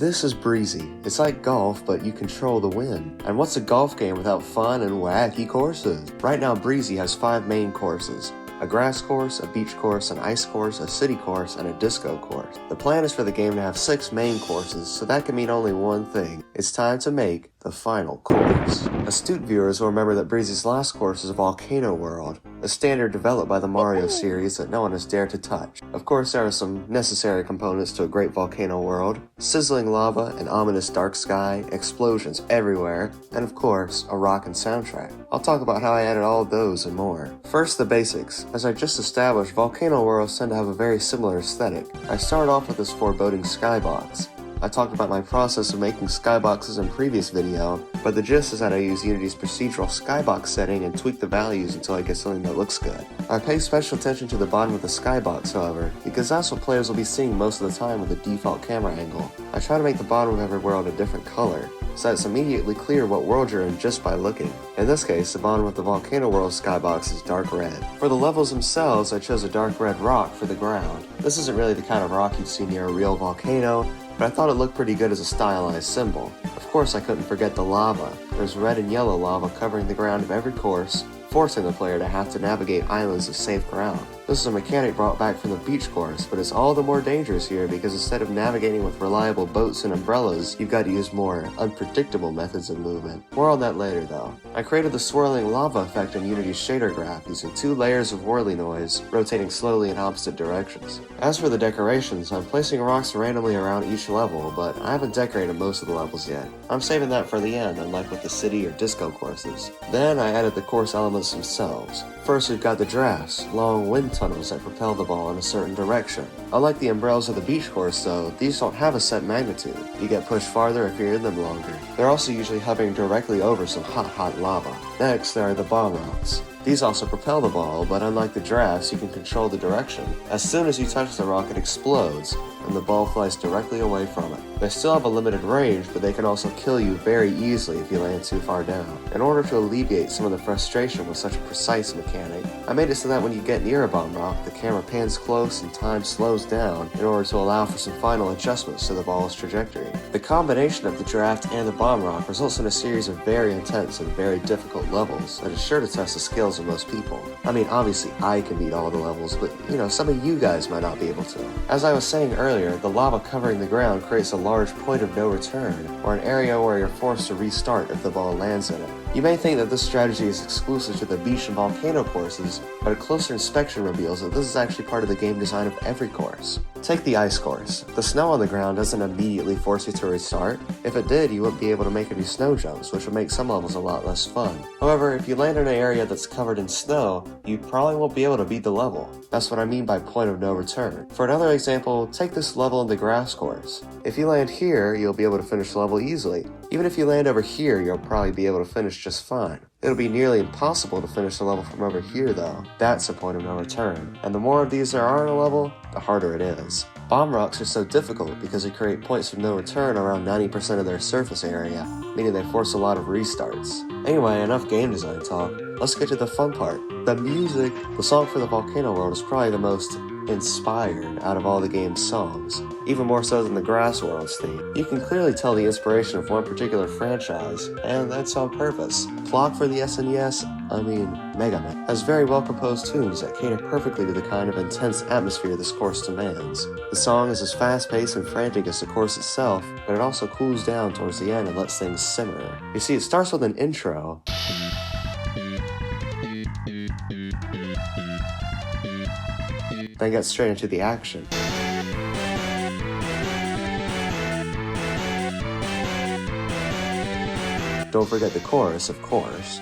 This is Breezy. It's like golf, but you control the wind. And what's a golf game without fun and wacky courses? Right now, Breezy has 5 main courses. A grass course, a beach course, an ice course, a city course, and a disco course. The plan is for the game to have 6 main courses, so that can mean only one thing. It's time to make the final course. Astute viewers will remember that Breezy's last course is a volcano world, a standard developed by the Mario series that no one has dared to touch. Of course, there are some necessary components to a great volcano world: sizzling lava, an ominous dark sky, explosions everywhere, and of course, a rockin' soundtrack. I'll talk about how I added all of those and more. First, the basics. As I just established, volcano worlds tend to have a very similar aesthetic. I started off with this foreboding skybox. I talked about my process of making skyboxes in previous video, but the gist is that I use Unity's procedural skybox setting and tweak the values until I get something that looks good. I pay special attention to the bottom of the skybox, however, because that's what players will be seeing most of the time with the default camera angle. I try to make the bottom of every world a different color, so that it's immediately clear what world you're in just by looking. In this case, the bottom of the volcano world skybox is dark red. For the levels themselves, I chose a dark red rock for the ground. This isn't really the kind of rock you'd see near a real volcano, but I thought it looked pretty good as a stylized symbol. Of course, I couldn't forget the lava. There's red and yellow lava covering the ground of every course, forcing the player to have to navigate islands of safe ground. This is a mechanic brought back from the beach course, but it's all the more dangerous here because instead of navigating with reliable boats and umbrellas, you've got to use more unpredictable methods of movement. More on that later though. I created the swirling lava effect in Unity's shader graph using 2 layers of whirly noise, rotating slowly in opposite directions. As for the decorations, I'm placing rocks randomly around each level, but I haven't decorated most of the levels yet. I'm saving that for the end, unlike with the city or disco courses. Then I added the course elements themselves. First, we've got the drafts, long wind tunnels that propel the ball in a certain direction. Unlike the umbrellas of the beach course though, these don't have a set magnitude. You get pushed farther if you're in them longer. They're also usually hovering directly over some hot lava. Next, there are the bomb rocks. These also propel the ball, but unlike the drafts, you can control the direction. As soon as you touch the rock, it explodes, and the ball flies directly away from it. They still have a limited range, but they can also kill you very easily if you land too far down. In order to alleviate some of the frustration with such a precise mechanic, I made it so that when you get near a bomb rock, the camera pans close and time slows down in order to allow for some final adjustments to the ball's trajectory. The combination of the draft and the bomb rock results in a series of very intense and very difficult levels that is sure to test the skills of most people. I mean, obviously I can beat all the levels, but some of you guys might not be able to. As I was saying earlier, the lava covering the ground creates a large point of no return, or an area where you're forced to restart if the ball lands in it. You may think that this strategy is exclusive to the beach and volcano courses, but a closer inspection reveals that this is actually part of the game design of every course. Take the ice course. The snow on the ground doesn't immediately force you to restart. If it did, you wouldn't be able to make any snow jumps, which would make some levels a lot less fun. However, if you land in an area that's covered in snow, you probably won't be able to beat the level. That's what I mean by point of no return. For another example, take this level in the grass course. If you land here, you'll be able to finish the level easily. Even if you land over here, you'll probably be able to finish just fine. It'll be nearly impossible to finish the level from over here though. That's a point of no return. And the more of these there are in a level, the harder it is. Bomb rocks are so difficult because they create points of no return around 90% of their surface area, meaning they force a lot of restarts. Anyway, enough game design talk. Let's get to the fun part. The music. The song for the volcano world is probably the most inspired out of all the game's songs, even more so than the grass world's theme. You can clearly tell the inspiration of one particular franchise, and that's on purpose. Clock for the Mega Man, has very well composed tunes that cater perfectly to the kind of intense atmosphere this course demands. The song is as fast-paced and frantic as the course itself, but it also cools down towards the end and lets things simmer. You see, it starts with an intro, then gets straight into the action. Don't forget the chorus, of course.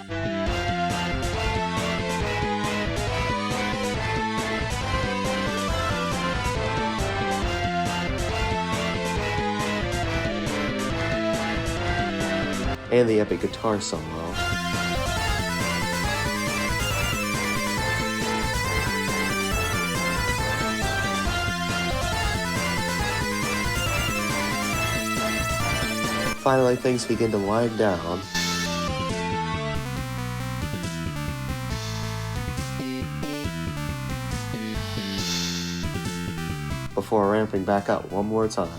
And the epic guitar solo. Finally, things begin to wind down. Before ramping back up one more time.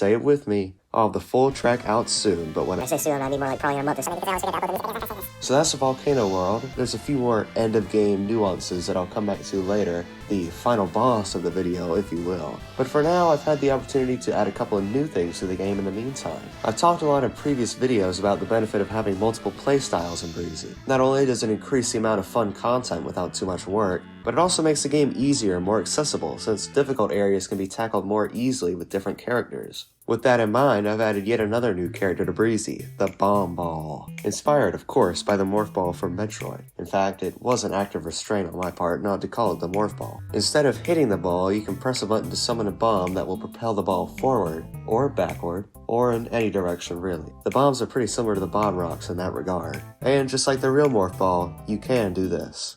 Say it with me. I'll have the full track out soon, but when I say soon, I mean more like probably in a month or so. So that's the Volcano world. There's a few more end-of-game nuances that I'll come back to later, the final boss of the video, if you will. But for now, I've had the opportunity to add a couple of new things to the game in the meantime. I've talked a lot in previous videos about the benefit of having multiple playstyles in Breezy. Not only does it increase the amount of fun content without too much work, but it also makes the game easier and more accessible, since difficult areas can be tackled more easily with different characters. With that in mind, I've added yet another new character to Breezy, the Bomb Ball. Inspired, of course, by the Morph Ball from Metroid. In fact, it was an act of restraint on my part not to call it the Morph Ball. Instead of hitting the ball, you can press a button to summon a bomb that will propel the ball forward, or backward, or in any direction really. The bombs are pretty similar to the Bomb Rocks in that regard. And just like the real Morph Ball, you can do this.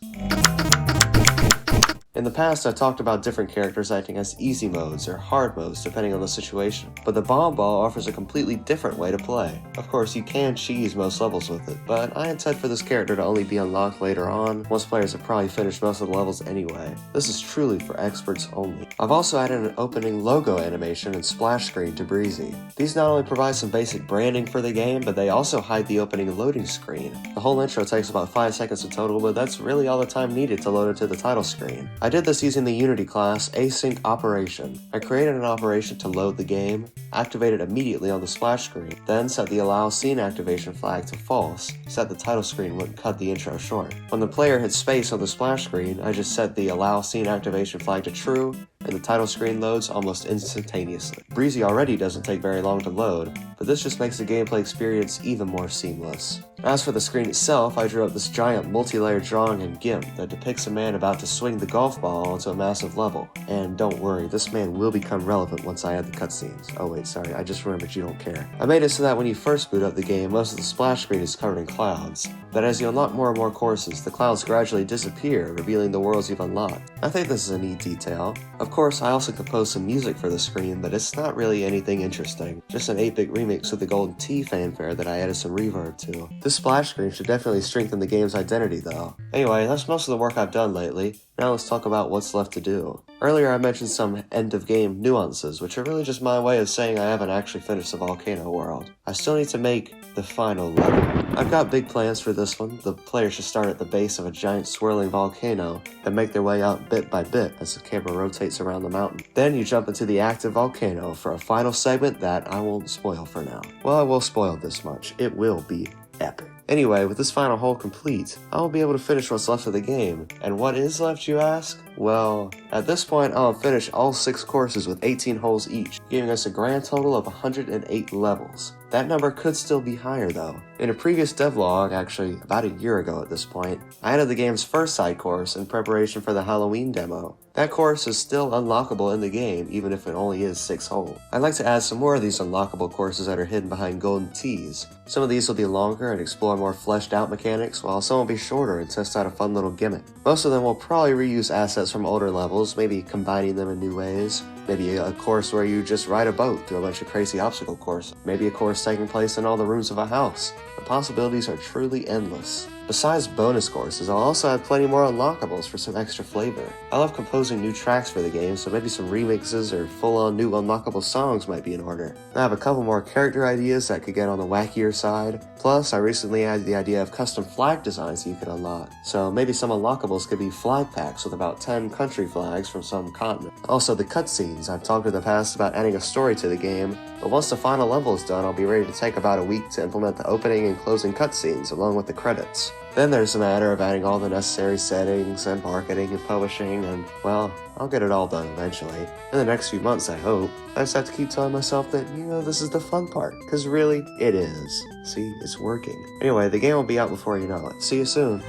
In the past, I talked about different characters acting as easy modes or hard modes depending on the situation, but the Bomb Ball offers a completely different way to play. Of course, you can cheese most levels with it, but I intend for this character to only be unlocked later on, once players have probably finished most of the levels anyway. This is truly for experts only. I've also added an opening logo animation and splash screen to Breezy. These not only provide some basic branding for the game, but they also hide the opening loading screen. The whole intro takes about 5 seconds in total, but that's really all the time needed to load into the title screen. I did this using the Unity class Async Operation. I created an operation to load the game, activate it immediately on the splash screen, then set the Allow Scene Activation flag to false, so that the title screen wouldn't cut the intro short. When the player hits space on the splash screen, I just set the Allow Scene Activation flag to true, and the title screen loads almost instantaneously. Breezy already doesn't take very long to load, but this just makes the gameplay experience even more seamless. As for the screen itself, I drew up this giant multi-layer drawing in GIMP that depicts a man about to swing the golf ball onto a massive level. And don't worry, this man will become relevant once I add the cutscenes. Oh wait, sorry, I just remembered you don't care. I made it so that when you first boot up the game, most of the splash screen is covered in clouds. But as you unlock more and more courses, the clouds gradually disappear, revealing the worlds you've unlocked. I think this is a neat detail. Of course, I also composed some music for the screen, but it's not really anything interesting. Just an 8-bit remix of the Golden Tee fanfare that I added some reverb to. This splash screen should definitely strengthen the game's identity though. Anyway, that's most of the work I've done lately. Now let's talk about what's left to do. Earlier I mentioned some end-of-game nuances, which are really just my way of saying I haven't actually finished the Volcano world. I still need to make the final level. I've got big plans for this one. The player should start at the base of a giant swirling volcano, then make their way out bit by bit as the camera rotates around the mountain. Then you jump into the active volcano for a final segment that I won't spoil for now. Well, I will spoil this much. It will be epic. Anyway, with this final hole complete, I will be able to finish what's left of the game. And what is left, you ask? Well, at this point I'll have finished all 6 courses with 18 holes each, giving us a grand total of 108 levels. That number could still be higher though. In a previous devlog, actually about a year ago at this point, I added the game's first side course in preparation for the Halloween demo. That course is still unlockable in the game, even if it only is 6 holes. I'd like to add some more of these unlockable courses that are hidden behind golden tees. Some of these will be longer and explore more fleshed out mechanics, while some will be shorter and test out a fun little gimmick. Most of them will probably reuse assets from older levels, maybe combining them in new ways. Maybe a course where you just ride a boat through a bunch of crazy obstacle courses. Maybe a course taking place in all the rooms of a house. The possibilities are truly endless. Besides bonus courses, I'll also have plenty more unlockables for some extra flavor. I love composing new tracks for the game, so maybe some remixes or full-on new unlockable songs might be in order. I have a couple more character ideas that could get on the wackier side. Plus, I recently added the idea of custom flag designs that you could unlock. So maybe some unlockables could be flag packs with about 10 country flags from some continent. Also, the cutscenes. I've talked in the past about adding a story to the game, but once the final level is done, I'll be ready to take about a week to implement the opening and closing cutscenes along with the credits. Then there's the matter of adding all the necessary settings and marketing and publishing, and well, I'll get it all done eventually. In the next few months, I hope. I just have to keep telling myself that, this is the fun part, because really, it is. See, it's working. Anyway, the game will be out before you know it. See you soon.